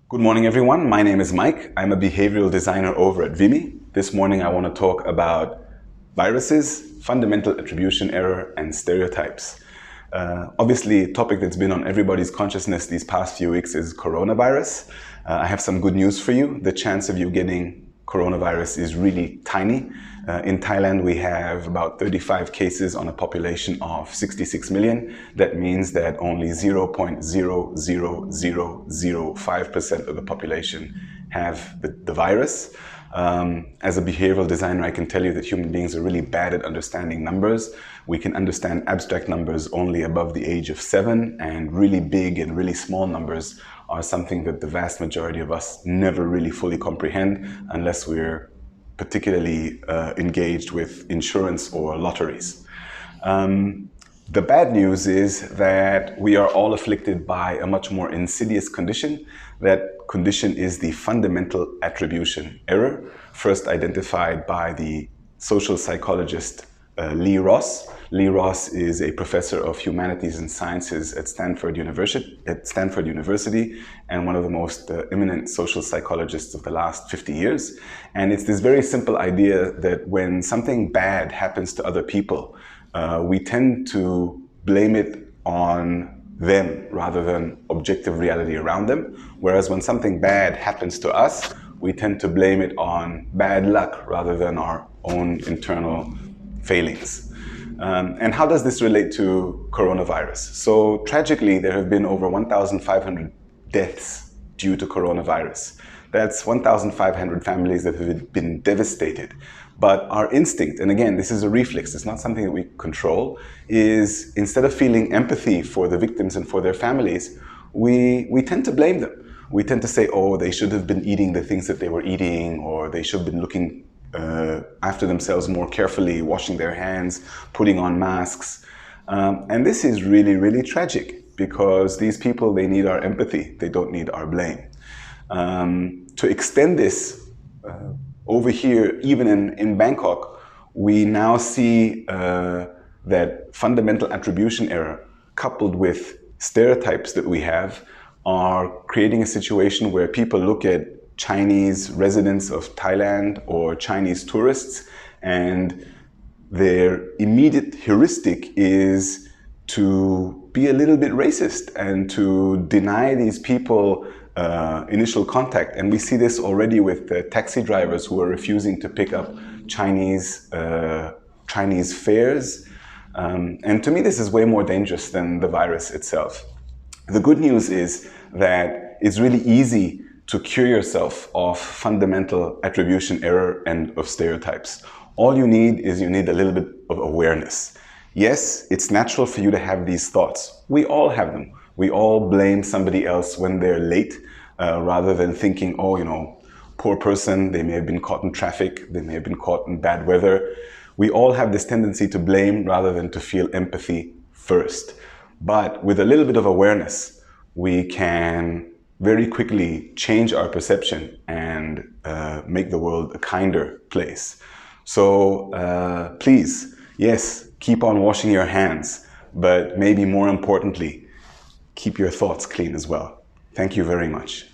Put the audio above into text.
Good morning, everyone. My name is Mike. I'm a behavioral designer over at Vimy. This morning, I want to talk about viruses, fundamental attribution error, and stereotypes. Obviously, a topic that's been on everybody's consciousness these past few weeks is coronavirus. I have some good news for you. The chance of you getting coronavirus is really tiny. In Thailand, we have about 35 cases on a population of 66 million. That means that only 0.00005% of the population have the virus. As a behavioral designer, I can tell you that human beings are really bad at understanding numbers. We can understand abstract numbers only above the age of 7, and really big and really small numbers are something that the vast majority of us never really fully comprehend unless we're particularly engaged with insurance or lotteries. The bad news is that we are all afflicted by a much more insidious condition. That condition is the fundamental attribution error, first identified by the social psychologist Lee Ross. Lee Ross is a professor of humanities and sciences at Stanford University and one of the most eminent social psychologists of the last 50 years. And it's this very simple idea that when something bad happens to other people, we tend to blame it on them rather than objective reality around them. Whereas when something bad happens to us, we tend to blame it on bad luck rather than our own internal failings. And how does this relate to coronavirus? So tragically, there have been over 1,500 deaths due to coronavirus. That's 1,500 families that have been devastated. But our instinct, and again, this is a reflex, it's not something that we control, is instead of feeling empathy for the victims and for their families, we tend to blame them. We tend to say, oh, they should have been eating the things that they were eating, or they should have been looking after themselves more carefully, washing their hands, putting on masks. And this is really, really tragic because these people, they need our empathy. They don't need our blame. To extend this over here, even in Bangkok, we now see that fundamental attribution error coupled with stereotypes that we have are creating a situation where people look at Chinese residents of Thailand or Chinese tourists, and their immediate heuristic is to be a little bit racist and to deny these people initial contact. And we see this already with the taxi drivers who are refusing to pick up Chinese fares. And to me, this is way more dangerous than the virus itself. The good news is that it's really easy to cure yourself of fundamental attribution error and of stereotypes. All you need is a little bit of awareness. Yes, it's natural for you to have these thoughts. We all have them. We all blame somebody else when they're late, rather than thinking, oh, poor person, they may have been caught in traffic, they may have been caught in bad weather. We all have this tendency to blame rather than to feel empathy first. But with a little bit of awareness, we can very quickly change our perception and make the world a kinder place. So please, yes, keep on washing your hands, but maybe more importantly, keep your thoughts clean as well. Thank you very much.